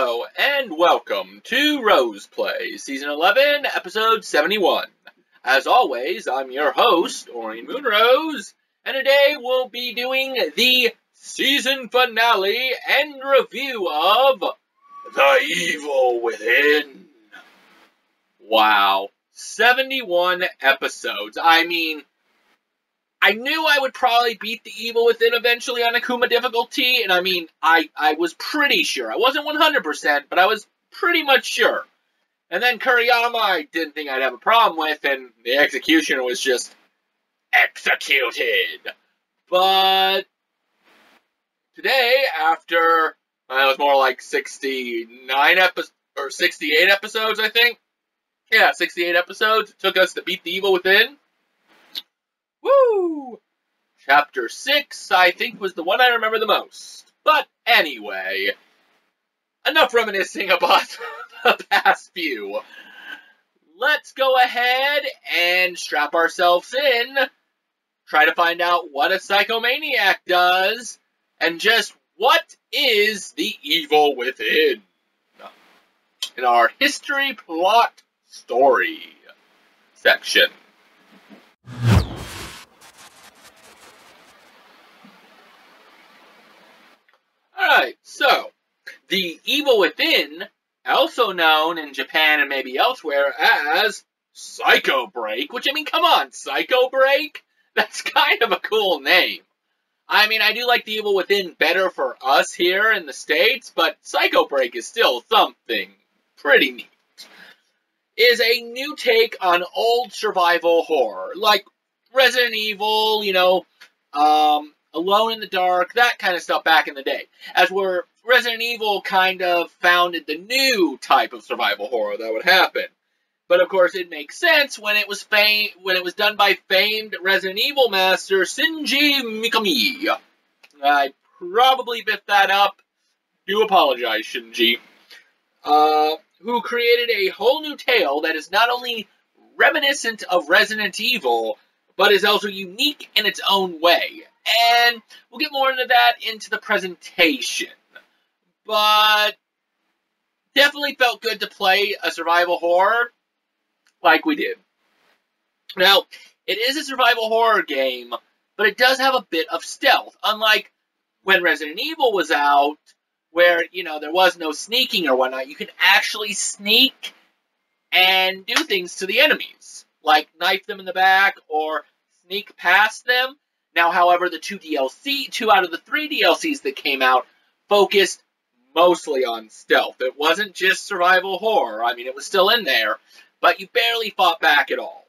Hello, and welcome to Rose Play, Season 11, Episode 71. As always, I'm your host, Orion Moonrose, and today we'll be doing the season finale and review of The Evil Within. Wow, 71 episodes. I mean, I knew I would probably beat the Evil Within eventually on Akuma difficulty, and I mean, I was pretty sure. I wasn't 100%, but I was pretty much sure. And then Kuriyama I didn't think I'd have a problem with, and the executioner was just executed. But today, after, it was more like 69 episodes, or 68 episodes, I think. Yeah, 68 episodes it took us to beat the Evil Within. Woo! Chapter 6, I think, was the one I remember the most. But anyway, enough reminiscing about the past few. Let's go ahead and strap ourselves in, try to find out what a psychomaniac does, and just what is the Evil Within in our history, plot, story section. Alright, so, the Evil Within, also known in Japan and maybe elsewhere as Psycho Break, which, I mean, come on, Psycho Break? That's kind of a cool name. I mean, I do like the Evil Within better for us here in the States, but Psycho Break is still something pretty neat. Is a new take on old survival horror, like Resident Evil, Alone in the Dark, that kind of stuff back in the day. As where Resident Evil kind of founded the new type of survival horror that would happen. But of course it makes sense when it was done by famed Resident Evil master Shinji Mikami. I probably biffed that up. Do apologize, Shinji. Who created a whole new tale that is not only reminiscent of Resident Evil, but is also unique in its own way. And we'll get more into that into the presentation. But definitely felt good to play a survival horror like we did. Now, it is a survival horror game, but it does have a bit of stealth. Unlike when Resident Evil was out, where, there was no sneaking or whatnot. You could actually sneak and do things to the enemies. Like knife them in the back or sneak past them. Now, however, the two out of the 3 DLCs that came out focused mostly on stealth. It wasn't just survival horror. I mean, it was still in there, but you barely fought back at all.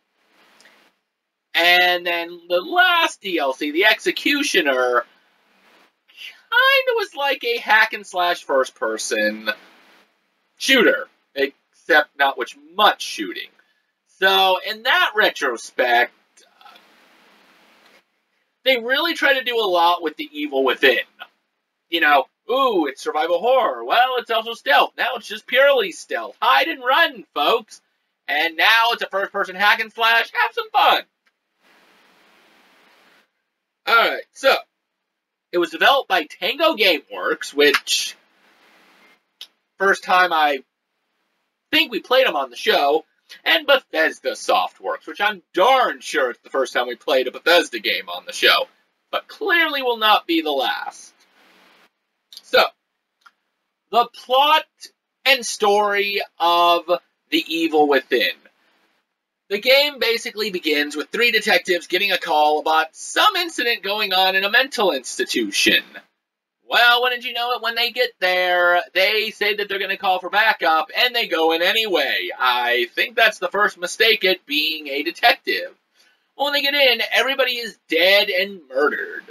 And then the last DLC, the Executioner, kind of was like a hack-and-slash first-person shooter, except not with much shooting. So, in that retrospect, they really try to do a lot with the Evil Within. Ooh, it's survival horror. Well, it's also stealth. Now it's just purely stealth. Hide and run, folks. And now it's a first-person hack and slash. Have some fun. Alright, so, it was developed by Tango Gameworks, which, first time I think we played them on the show, and Bethesda Softworks, which I'm darn sure it's the first time we played a Bethesda game on the show, but clearly will not be the last. So, the plot and story of The Evil Within. The game basically begins with 3 detectives getting a call about some incident going on in a mental institution. Well, wouldn't you know it, when they get there, they say that they're going to call for backup, and they go in anyway. I think that's the first mistake at being a detective. Well, when they get in, everybody is dead and murdered.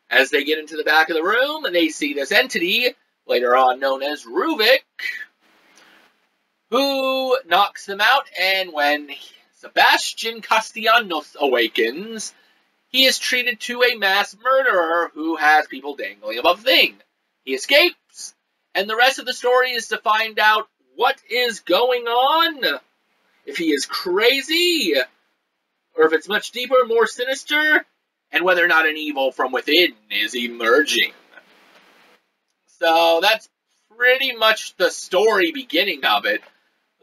As they get into the back of the room, they see this entity, later on known as Ruvik, who knocks them out, and when Sebastian Castellanos awakens, he is treated to a mass murderer who has people dangling above the thing. He escapes, and the rest of the story is to find out what is going on, if he is crazy, or if it's much deeper, more sinister, and whether or not an evil from within is emerging. So that's pretty much the story beginning of it.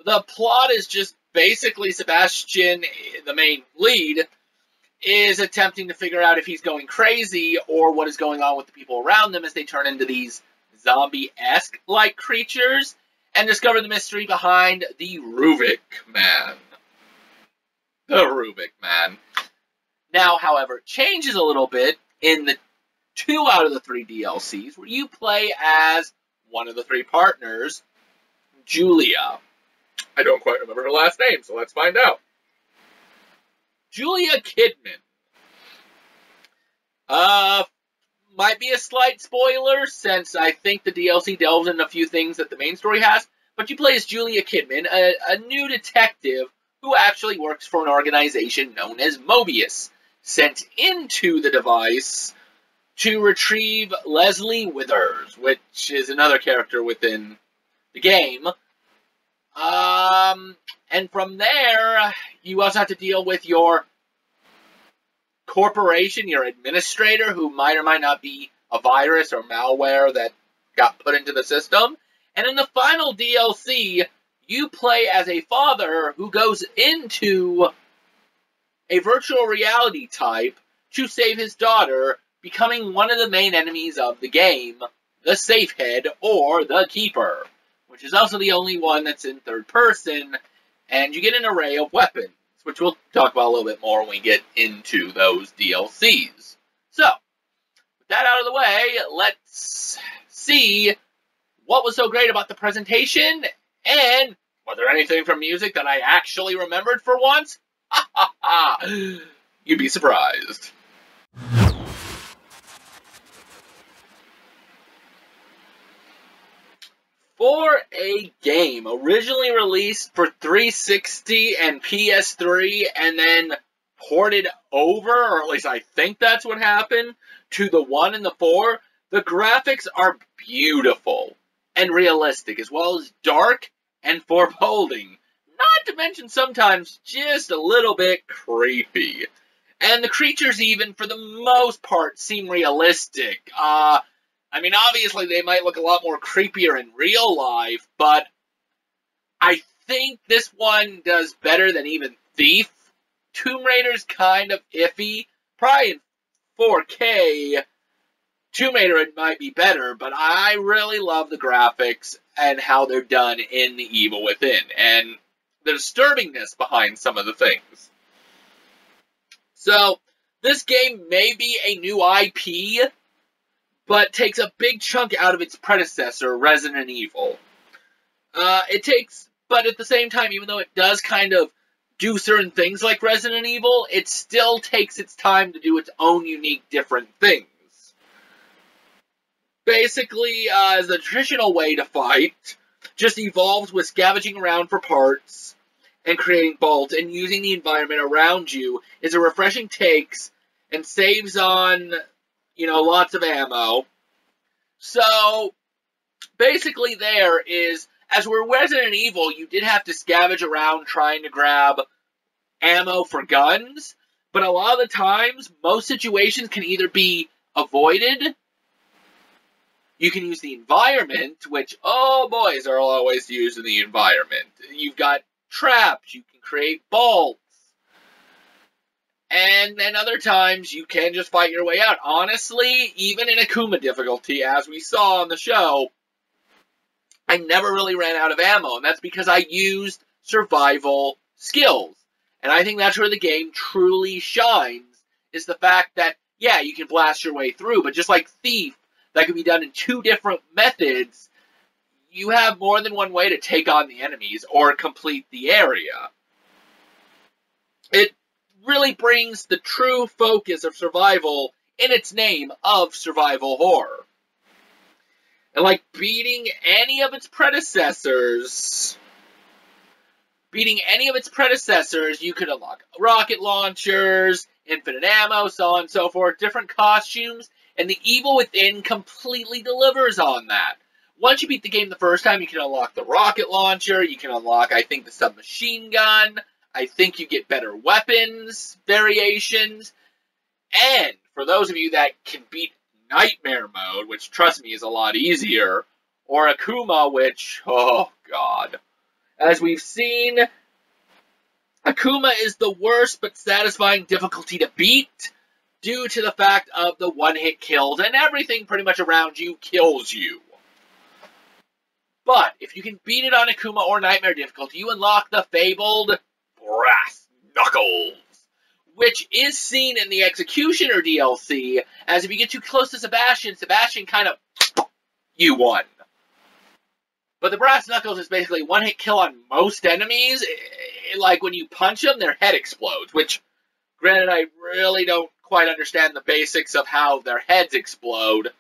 The plot is just basically Sebastian, the main lead, is attempting to figure out if he's going crazy or what is going on with the people around them as they turn into these zombie-esque-like creatures and discover the mystery behind the Rubik Man. The Rubik Man. Now, however, it changes a little bit in the 2 out of the 3 DLCs where you play as one of the 3 partners, Julia. I don't quite remember her last name, so let's find out. Julia Kidman. Might be a slight spoiler, since I think the DLC delves into a few things that the main story has, but you play as Julia Kidman, a new detective who actually works for an organization known as Mobius, sent into the device to retrieve Leslie Withers, which is another character within the game. And from there, you also have to deal with your corporation, your administrator, who might or might not be a virus or malware that got put into the system. And in the final DLC, you play as a father who goes into a virtual reality type to save his daughter, becoming one of the main enemies of the game, the Safehead, or the Keeper, which is also the only one that's in third person, and you get an array of weapons, which we'll talk about a little bit more when we get into those DLCs. So, with that out of the way, let's see what was so great about the presentation, and was there anything from music that I actually remembered for once? Ha ha ha! You'd be surprised. For a game originally released for 360 and PS3 and then ported over, or at least I think that's what happened, to the 1 and the 4, the graphics are beautiful and realistic, as well as dark and foreboding. Not to mention sometimes just a little bit creepy. And the creatures even, for the most part, seem realistic. I mean, obviously, they might look a lot more creepier in real life, but I think this one does better than even Thief. Tomb Raider's kind of iffy. Probably in 4K, Tomb Raider it might be better, but I really love the graphics and how they're done in The Evil Within, and the disturbingness behind some of the things. So, this game may be a new IP, but takes a big chunk out of its predecessor, Resident Evil. But at the same time, even though it does kind of do certain things like Resident Evil, it still takes its time to do its own unique, different things. Basically, as the traditional way to fight, just evolves with scavenging around for parts and creating bolts, and using the environment around you is a refreshing takes and saves on, lots of ammo. So, basically there is, as we're Resident Evil, you did have to scavenge around trying to grab ammo for guns, but a lot of the times, most situations can either be avoided, you can use the environment, which, oh boys, are a lot of ways to use in the environment. You've got traps, you can create bolts, and then other times, you can just fight your way out. Honestly, even in Akuma difficulty, as we saw on the show, I never really ran out of ammo, and that's because I used survival skills. And I think that's where the game truly shines, is the fact that, yeah, you can blast your way through, but just like Thief, that can be done in 2 different methods, you have more than one way to take on the enemies or complete the area. It really brings the true focus of survival in its name of survival horror. And like beating any of its predecessors, you could unlock rocket launchers, infinite ammo, so on and so forth, different costumes, and The Evil Within completely delivers on that. Once you beat the game the first time, you can unlock the rocket launcher, you can unlock, I think, the submachine gun, I think you get better weapons variations, and for those of you that can beat Nightmare Mode, which, trust me, is a lot easier, or Akuma, which, oh god. As we've seen, Akuma is the worst but satisfying difficulty to beat due to the fact of the one-hit kills, and everything pretty much around you kills you. But if you can beat it on Akuma or Nightmare difficulty, you unlock the fabled Brass Knuckles, which is seen in the Executioner DLC, as if you get too close to Sebastian, Sebastian kind of, you won. But the Brass Knuckles is basically one-hit kill on most enemies. Like, when you punch them, their head explodes, which, granted, I really don't quite understand the basics of how their heads explode.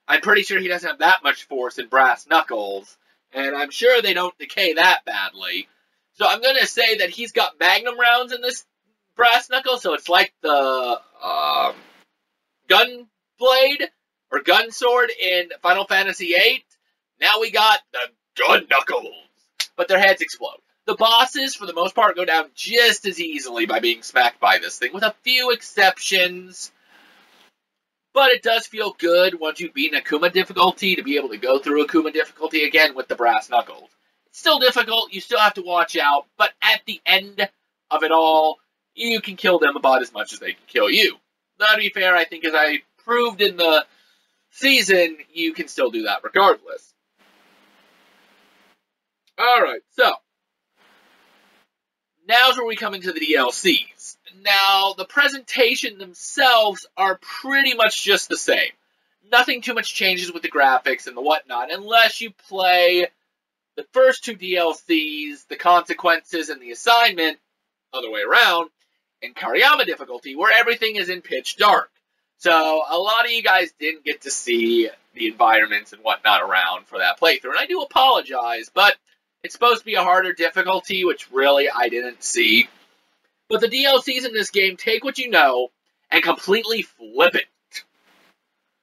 I'm pretty sure he doesn't have that much force in Brass Knuckles, and I'm sure they don't decay that badly. So I'm going to say that he's got Magnum rounds in this Brass Knuckles, so it's like the gun blade, or gun sword in Final Fantasy VIII. Now we got the Gun Knuckles, but their heads explode. The bosses, for the most part, go down just as easily by being smacked by this thing, with a few exceptions. But it does feel good once you've beaten Akuma difficulty to be able to go through Akuma difficulty again with the Brass Knuckles. It's still difficult, you still have to watch out, but at the end of it all, you can kill them about as much as they can kill you. Now, to be fair, I think as I proved in the season, you can still do that regardless. Alright, so now's where we come into the DLCs. Now, the presentation themselves are pretty much just the same. Nothing too much changes with the graphics and the whatnot, unless you play the first two DLCs, the Consequences and the Assignment, other way around, in Kariyama difficulty, where everything is in pitch dark. So, a lot of you guys didn't get to see the environments and whatnot around for that playthrough, and I do apologize, but it's supposed to be a harder difficulty, which really I didn't see. But the DLCs in this game take what you know and completely flip it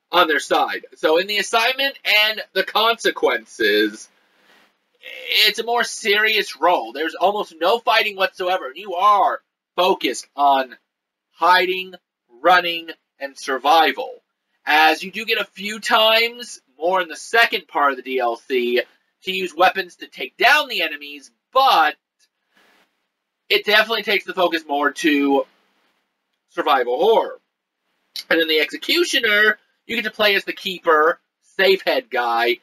on their side. So in the Assignment and the Consequences, it's a more serious role. There's almost no fighting whatsoever. You are focused on hiding, running, and survival. As you do get a few times, more in the second part of the DLC, to use weapons to take down the enemies, but it definitely takes the focus more to survival horror. And in the Executioner, you get to play as the Keeper, safe head guy,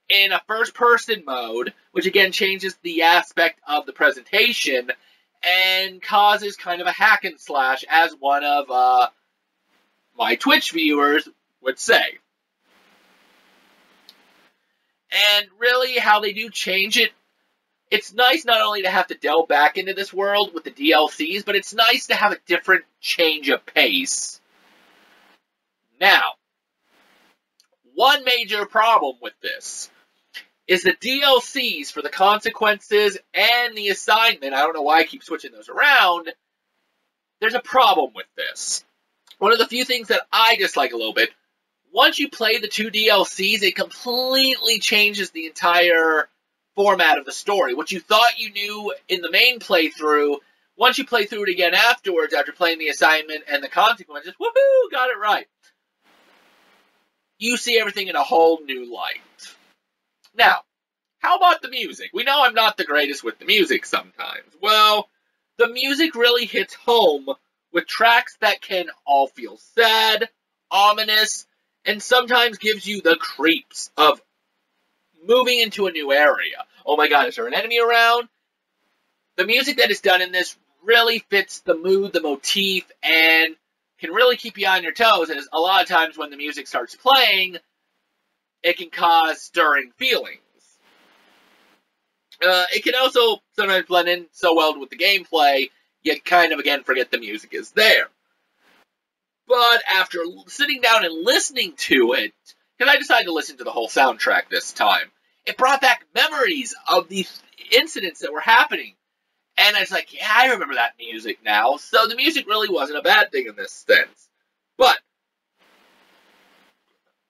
in a first-person mode, which again changes the aspect of the presentation and causes kind of a hack and slash, as one of my Twitch viewers would say. And really, how they do change it, it's nice not only to have to delve back into this world with the DLCs, but it's nice to have a different change of pace. Now, one major problem with this is the DLCs for the Consequences and the Assignment. I don't know why I keep switching those around. There's a problem with this. One of the few things that I dislike a little bit, once you play the two DLCs, it completely changes the entire format of the story. What you thought you knew in the main playthrough, once you play through it again afterwards, after playing the Assignment and the Consequences, woohoo, got it right. You see everything in a whole new light. Now, how about the music? We know I'm not the greatest with the music sometimes. Well, the music really hits home with tracks that can all feel sad, ominous, and sometimes gives you the creeps of moving into a new area. Oh my god, is there an enemy around? The music that is done in this really fits the mood, the motif, and can really keep you on your toes, as a lot of times when the music starts playing, it can cause stirring feelings. It can also sometimes blend in so well with the gameplay, you kind of, again, forget the music is there. But after sitting down and listening to it, because I decided to listen to the whole soundtrack this time, it brought back memories of these incidents that were happening. And I was like, yeah, I remember that music now. So the music really wasn't a bad thing in this sense. But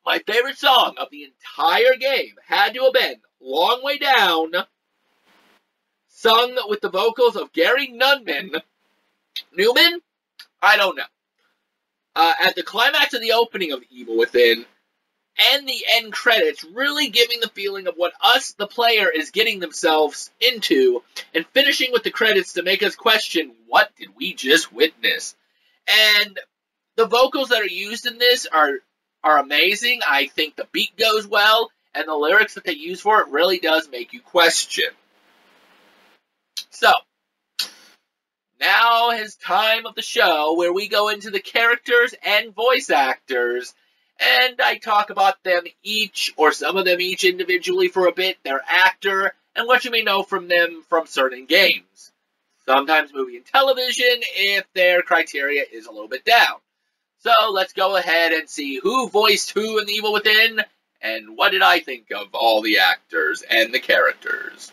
my favorite song of the entire game had to have been Long Way Down, sung with the vocals of Gary Newman? I don't know. At the climax of the opening of Evil Within, and the end credits really giving the feeling of what us, the player, is getting themselves into, and finishing with the credits to make us question, what did we just witness? And the vocals that are used in this are amazing. I think the beat goes well, and the lyrics that they use for it really does make you question. So, now is time of the show where we go into the characters and voice actors, and I talk about them each, or some of them each individually for a bit, their actor, and what you may know from them from certain games. Sometimes movie and television, if their criteria is a little bit down. So let's go ahead and see who voiced who in The Evil Within, and what did I think of all the actors and the characters.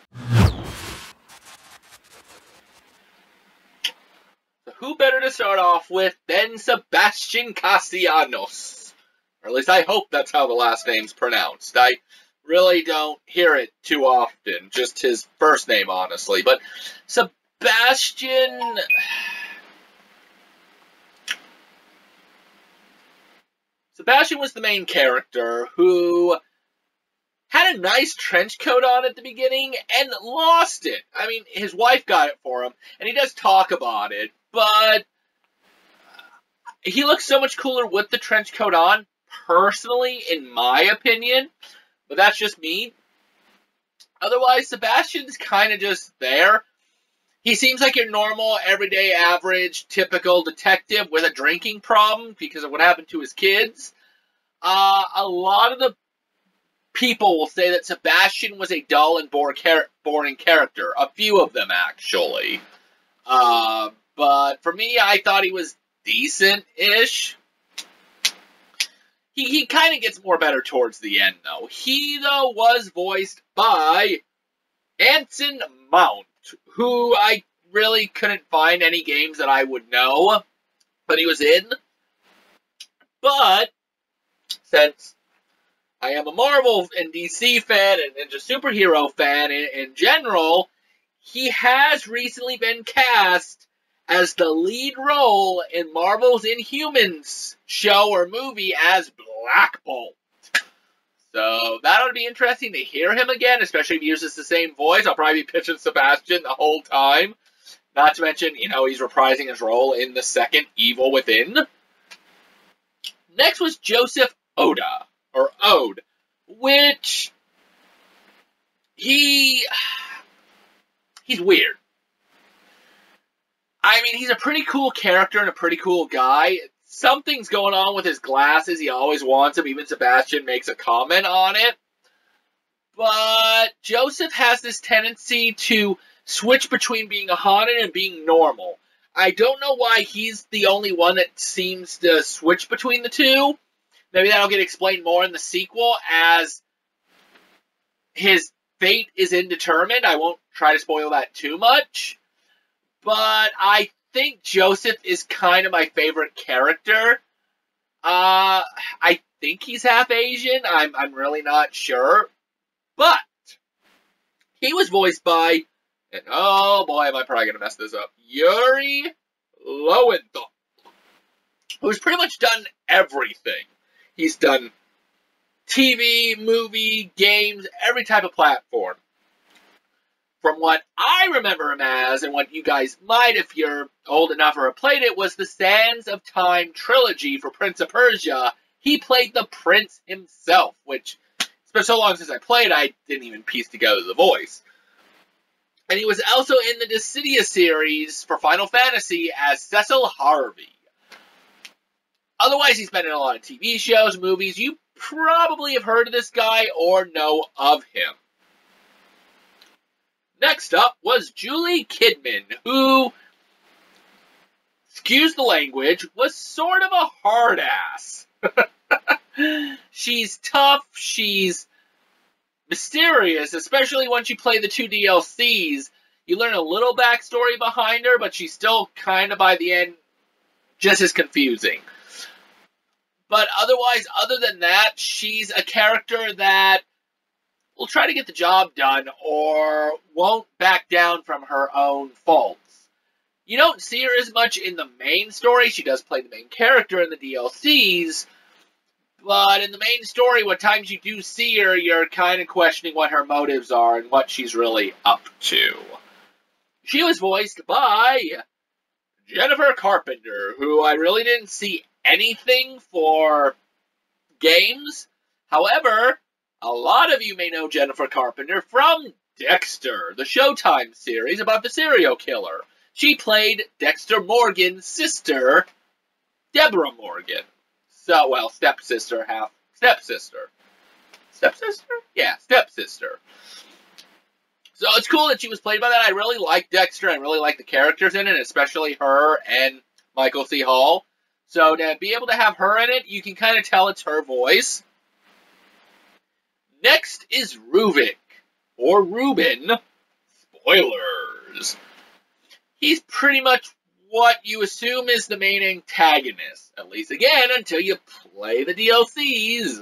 So who better to start off with than Sebastian Castellanos? Or at least I hope that's how the last name's pronounced. I really don't hear it too often, just his first name, honestly. But Sebastian was the main character who had a nice trench coat on at the beginning and lost it. I mean, his wife got it for him, and he does talk about it, but he looks so much cooler with the trench coat on, personally, in my opinion, but that's just me. Otherwise, Sebastian's kind of just there. He seems like your normal, everyday, average, typical detective with a drinking problem because of what happened to his kids. A lot of the people will say that Sebastian was a dull and boring character. A few of them, actually. But for me, I thought he was decent-ish. He kind of gets more better towards the end, though. He, though, was voiced by Anson Mount, who I really couldn't find any games that I would know, but he was in. But since I am a Marvel and DC fan and just superhero fan in general, he has recently been cast as the lead role in Marvel's Inhumans show or movie as Black Bolt. So that ought to be interesting to hear him again, especially if he uses the same voice. I'll probably be pitching Sebastian the whole time. Not to mention, he's reprising his role in the second Evil Within. Next was Joseph Oda, or Ode, which he's weird. I mean, he's a pretty cool character and a pretty cool guy. Something's going on with his glasses. He always wants them. Even Sebastian makes a comment on it. But Joseph has this tendency to switch between being haunted and being normal. I don't know why he's the only one that seems to switch between the two. Maybe that'll get explained more in the sequel as his fate is indeterminate. I won't try to spoil that too much. But I think Joseph is kind of my favorite character. I think he's half Asian. I'm really not sure. But he was voiced by, and oh boy, am I probably going to mess this up, Yuri Lowenthal, who's pretty much done everything. He's done TV, movie, games, every type of platform. From what I remember him as, and what you guys might, if you're old enough or have played it, was the Sands of Time trilogy for Prince of Persia. He played the prince himself, which, it's been so long since I played, I didn't even piece together the voice. And he was also in the Dissidia series for Final Fantasy as Cecil Harvey. Otherwise, he's been in a lot of TV shows, movies. You probably have heard of this guy or know of him. Next up was Julie Kidman, who, excuse the language, was sort of a hard ass. She's tough, she's mysterious, especially once you play the 2 DLCs. You learn a little backstory behind her, but she's still kind of, by the end, just as confusing. But otherwise, other than that, she's a character that will try to get the job done or won't back down from her own faults. You don't see her as much in the main story. She does play the main character in the DLCs, But in the main story, what times you do see her, you're kind of questioning what her motives are and what she's really up to. She was voiced by Jennifer Carpenter, who I really didn't see anything for games. However, a lot of you may know Jennifer Carpenter from Dexter, the Showtime series about the serial killer. She played Dexter Morgan's sister, Deborah Morgan. So, well, stepsister, half stepsister. Stepsister? Yeah, stepsister. So it's cool that she was played by that. I really like Dexter. I really like the characters in it, especially her and Michael C. Hall. So to be able to have her in it, you can kind of tell it's her voice. Next is Ruvik, or Ruben. Spoilers. He's pretty much what you assume is the main antagonist. At least, again, until you play the DLCs.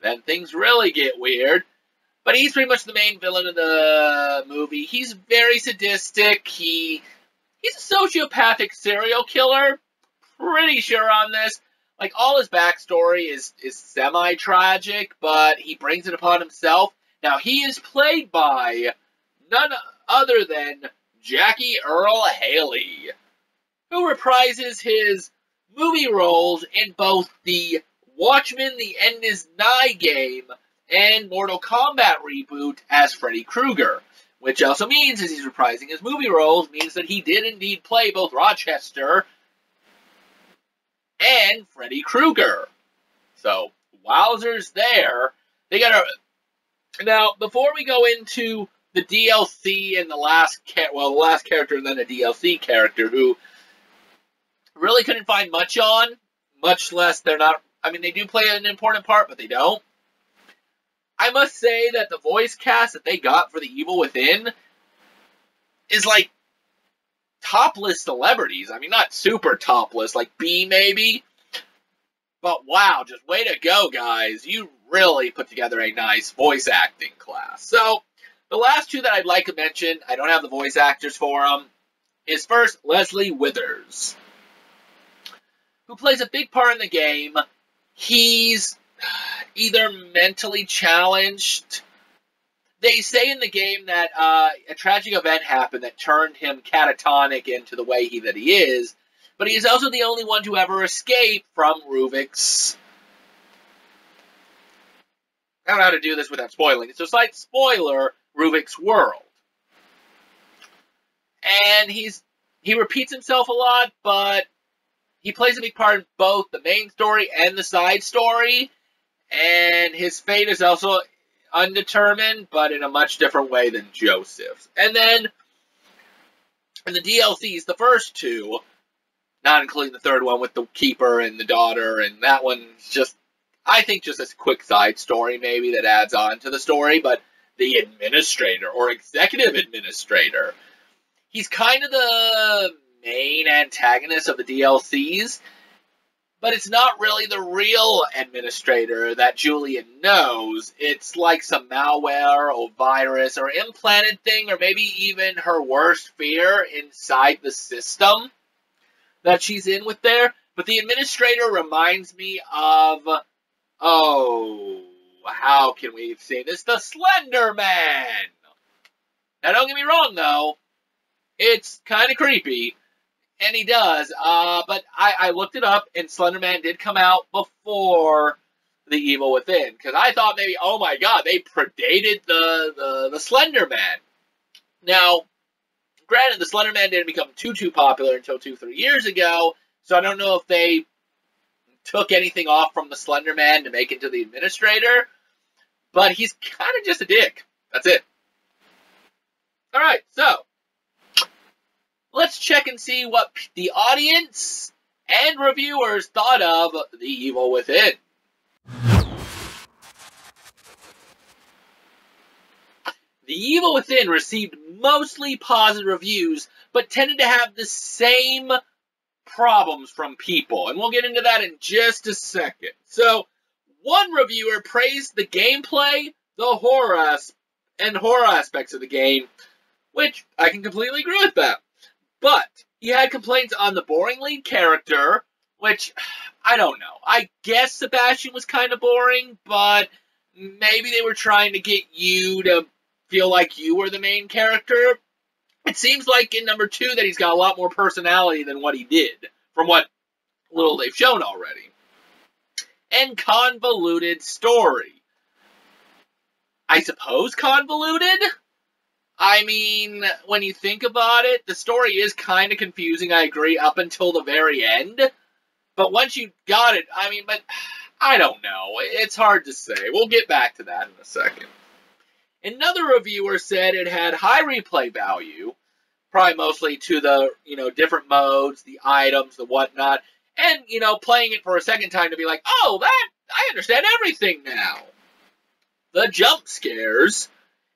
Then things really get weird. But he's pretty much the main villain of the movie. He's very sadistic. He's a sociopathic serial killer. Pretty sure on this. Like, all his backstory is semi-tragic, but he brings it upon himself. Now, he is played by none other than Jackie Earle Haley, who reprises his movie roles in both the Watchmen, The End Is Nigh game and Mortal Kombat reboot as Freddy Krueger. Which also means, as he's reprising his movie roles, means that he did indeed play both Rochester and Freddy Krueger. So, wowzers there. They got a... Now, before we go into the DLC and the last character and then a DLC character who really couldn't find much on, much less they're not... I mean, they do play an important part, but they don't. I must say that the voice cast that they got for The Evil Within is like top-list celebrities. I mean, not super top-list, like B maybe. But wow, just way to go, guys. You really put together a nice voice acting class. So, the last two that I'd like to mention, I don't have the voice actors for them, is first Leslie Withers, who plays a big part in the game. He's either mentally challenged. They say in the game that a tragic event happened that turned him catatonic into the way that he is, but he is also the only one to ever escape from Ruvik's... I don't know how to do this without spoiling. It's a slight spoiler, Ruvik's world. And he repeats himself a lot, but he plays a big part in both the main story and the side story. And his fate is also undetermined, but in a much different way than Joseph's. And then, in the DLCs, the first two, not including the third one with the keeper and the daughter, and that one's just, I think, just a quick side story, maybe, that adds on to the story, but the administrator, or executive administrator, he's kind of the main antagonist of the DLCs, but it's not really the real administrator that Julian knows. It's like some malware or virus or implanted thing, or maybe even her worst fear inside the system that she's in with there. But the administrator reminds me of, oh, how can we say this? The Slender Man! Now, don't get me wrong, though. It's kind of creepy. And he does, but I looked it up, and Slender Man did come out before The Evil Within, because I thought maybe, oh my god, they predated the Slender Man. Now, granted, the Slender Man didn't become too popular until 2-3 years ago, so I don't know if they took anything off from the Slender Man to make it to the administrator, but he's kind of just a dick. That's it. Alright, so let's check and see what the audience and reviewers thought of The Evil Within. The Evil Within received mostly positive reviews, but tended to have the same problems from people, and we'll get into that in just a second. So, one reviewer praised the gameplay, the horror aspects of the game, which I can completely agree with that. But he had complaints on the boring lead character, which, I don't know. I guess Sebastian was kind of boring, but maybe they were trying to get you to feel like you were the main character. It seems like in number 2 that he's got a lot more personality than what he did, from what little they've shown already. And convoluted story. I suppose convoluted? I mean, when you think about it, the story is kind of confusing, I agree, up until the very end. But once you got it, I mean, but I don't know. It's hard to say. We'll get back to that in a second. Another reviewer said it had high replay value, probably mostly to the, different modes, the items, the whatnot, and, playing it for a second time to be like, oh, I understand everything now. The jump scares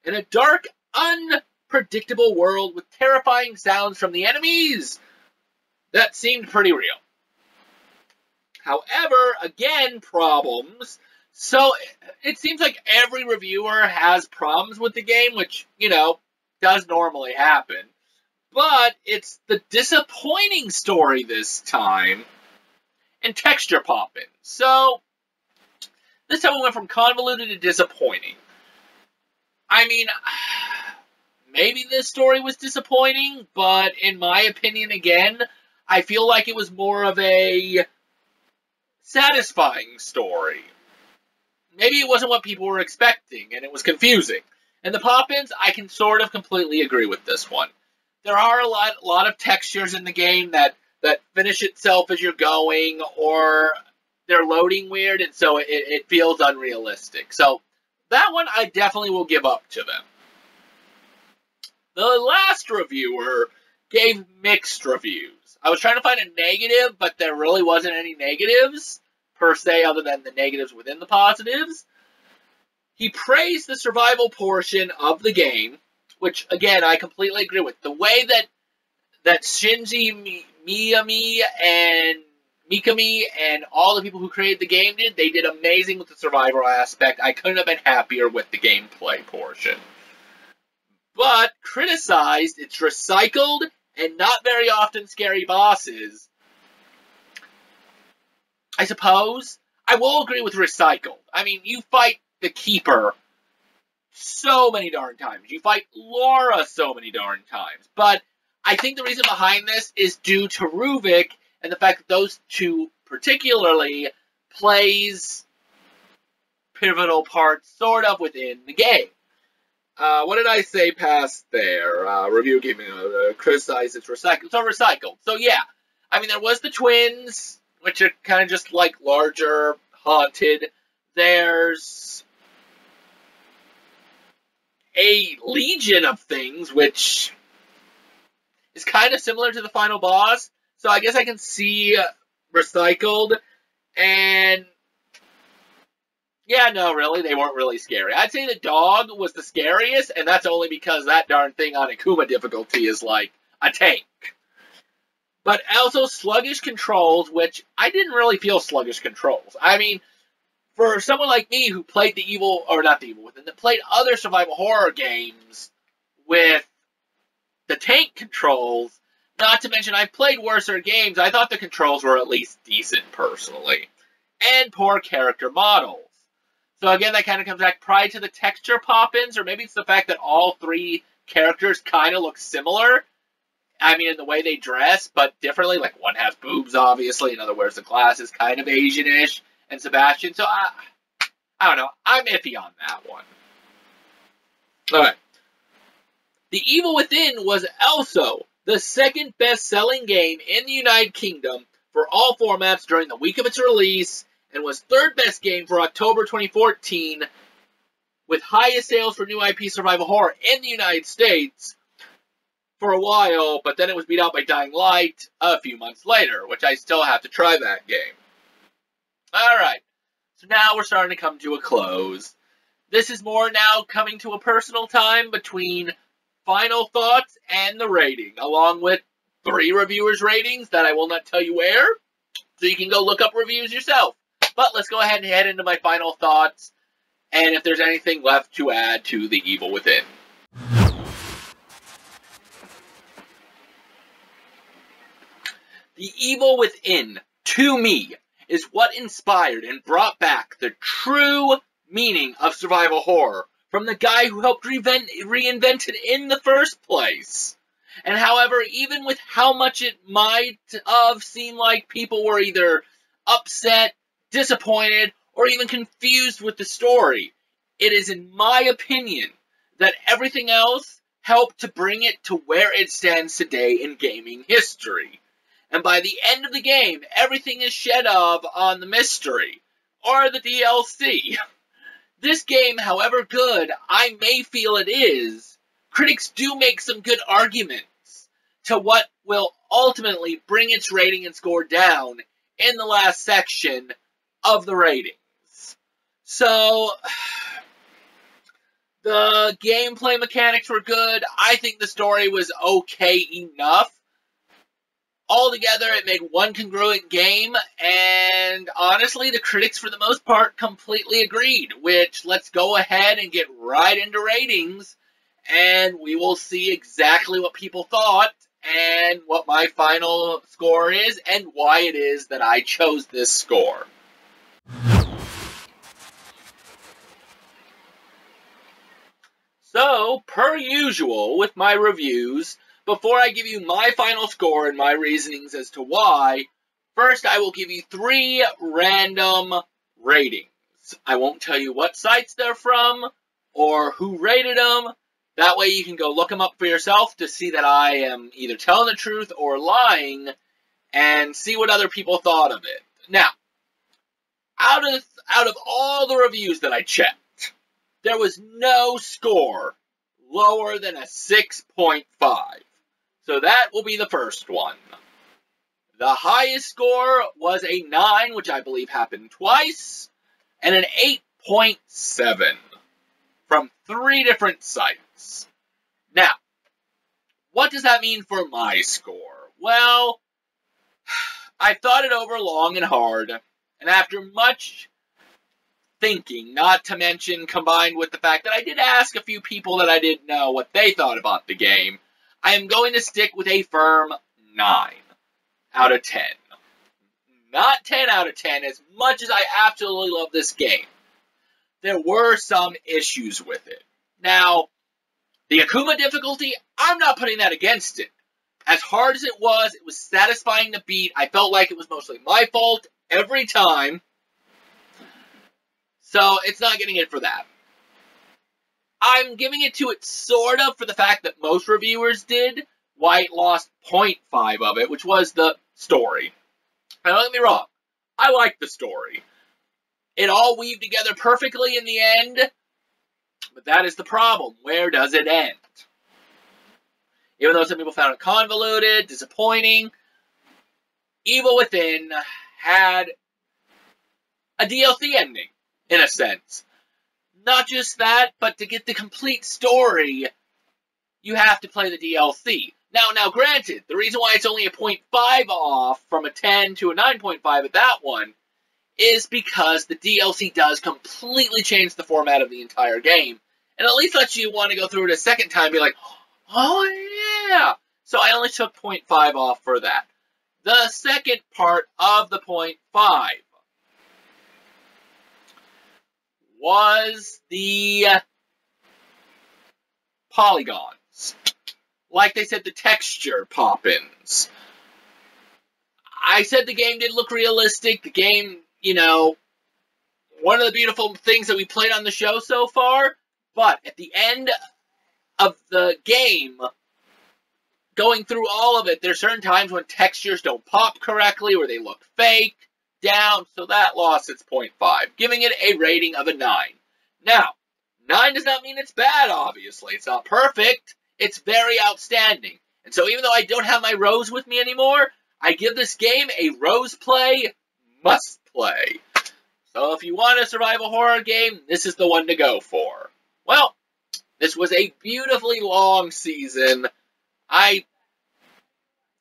in a dark, unpredictable world with terrifying sounds from the enemies. That seemed pretty real. However, again, problems. So, it seems like every reviewer has problems with the game, which, does normally happen. But it's the disappointing story this time and texture popping. So, this time we went from convoluted to disappointing. I mean, maybe this story was disappointing, but in my opinion, again, I feel like it was more of a satisfying story. Maybe it wasn't what people were expecting, and it was confusing. And the pop-ins, I can sort of completely agree with this one. There are a lot of textures in the game that finish itself as you're going, or they're loading weird, and so it feels unrealistic. So that one I definitely will give up to them. The last reviewer gave mixed reviews. I was trying to find a negative, but there really wasn't any negatives, per se, other than the negatives within the positives. He praised the survival portion of the game, which, again, I completely agree with. The way that Shinji Mikami and all the people who created the game did, they did amazing with the survival aspect. I couldn't have been happier with the gameplay portion. But criticized its recycled and not very often scary bosses. I suppose I will agree with recycled. I mean, you fight the Keeper so many darn times. You fight Laura so many darn times. But I think the reason behind this is due to Ruvik and the fact that those two particularly plays pivotal parts sort of within the game. What did I say past there? Review gave me criticize it's recycled. So recycled. So yeah, I mean there was the twins, which are kind of just like larger, haunted. There's a legion of things, which is kind of similar to the final boss. So I guess I can see recycled, and yeah, no, really, they weren't really scary. I'd say the dog was the scariest, and that's only because that darn thing on Akuma difficulty is like a tank. But also sluggish controls, which I didn't really feel sluggish controls. I mean, for someone like me who played the Evil, or not the Evil Within, that played other survival horror games with the tank controls, not to mention I've played worser games, I thought the controls were at least decent, personally. And poor character models. So again, that kind of comes back probably to the texture pop-ins, or maybe it's the fact that all three characters kind of look similar. I mean, in the way they dress, but differently. Like, one has boobs, obviously, another wears the glasses, kind of Asian-ish, and Sebastian. So, I don't know. I'm iffy on that one. Alright. The Evil Within was also the second best-selling game in the United Kingdom for all formats during the week of its release, and was third best game for October 2014, with highest sales for new IP survival horror in the United States for a while, but then it was beat out by Dying Light a few months later, which I still have to try that game. Alright, so now we're starting to come to a close. This is more now coming to a personal time between final thoughts and the rating, along with 3 reviewers' ratings that I will not tell you where, so you can go look up reviews yourself. But let's go ahead and head into my final thoughts, and if there's anything left to add to The Evil Within. The Evil Within to me, is what inspired and brought back the true meaning of survival horror from the guy who helped reinvent it in the first place. And however, even with how much it might have seemed like people were either upset, disappointed, or even confused with the story, it is, in my opinion, that everything else helped to bring it to where it stands today in gaming history. And by the end of the game, everything is shed of on the mystery, or the DLC. This game, however good I may feel it is, critics do make some good arguments to what will ultimately bring its rating and score down in the last section of the ratings. So, the gameplay mechanics were good. I think the story was okay enough. Altogether, it made one congruent game, and honestly, the critics, for the most part, completely agreed, which, let's go ahead and get right into ratings, and we will see exactly what people thought, and what my final score is, and why it is that I chose this score. So, per usual with my reviews, before I give you my final score and my reasonings as to why, first I will give you 3 random ratings. I won't tell you what sites they're from, or who rated them. That way you can go look them up for yourself to see that I am either telling the truth or lying, and see what other people thought of it. Now, out of all the reviews that I checked, there was no score lower than a 6.5. So that will be the first one. The highest score was a 9, which I believe happened twice, and an 8.7 from 3 different sites. Now, what does that mean for my score? Well, I thought it over long and hard, and after much thinking, not to mention combined with the fact that I did ask a few people that I didn't know what they thought about the game, I am going to stick with a firm 9 out of 10. Not 10 out of 10, as much as I absolutely love this game. There were some issues with it. Now, the Akuma difficulty, I'm not putting that against it. As hard as it was satisfying to beat. I felt like it was mostly my fault every time. So, it's not getting it for that. I'm giving it to it sort of for the fact that most reviewers did. Why it lost 0.5 of it, which was the story. Now, don't get me wrong. I like the story. It all weaved together perfectly in the end. But that is the problem. Where does it end? Even though some people found it convoluted, disappointing, Evil Within had a DLC ending, in a sense. Not just that, but to get the complete story, you have to play the DLC. Now, granted, the reason why it's only a 0.5 off from a 10 to a 9.5 at that one is because the DLC does completely change the format of the entire game, and at least lets you want to go through it a second time and be like, oh yeah! So I only took 0.5 off for that. The second part of the 0.5 was the polygons. Like they said, the texture pop-ins. I said the game did look realistic. The game, you know, one of the beautiful things that we played on the show so far. But at the end of the game, going through all of it, there's certain times when textures don't pop correctly, or they look fake, down, so that lost its 0.5, giving it a rating of a 9. Now, 9 does not mean it's bad, obviously. It's not perfect. It's very outstanding. And so even though I don't have my rose with me anymore, I give this game a rose play, must play. So if you want a survival horror game, this is the one to go for. Well, this was a beautifully long season. I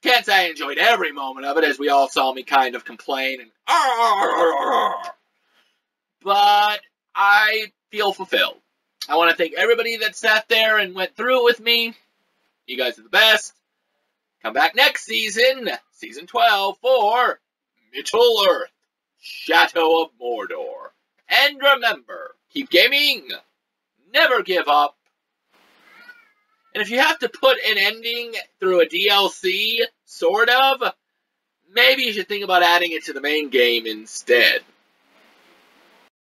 can't say I enjoyed every moment of it, as we all saw me kind of complain and but I feel fulfilled. I want to thank everybody that sat there and went through it with me. You guys are the best. Come back next season, season 12, for Middle-earth, Shadow of Mordor. And remember, keep gaming, never give up. And if you have to put an ending through a DLC, sort of, maybe you should think about adding it to the main game instead.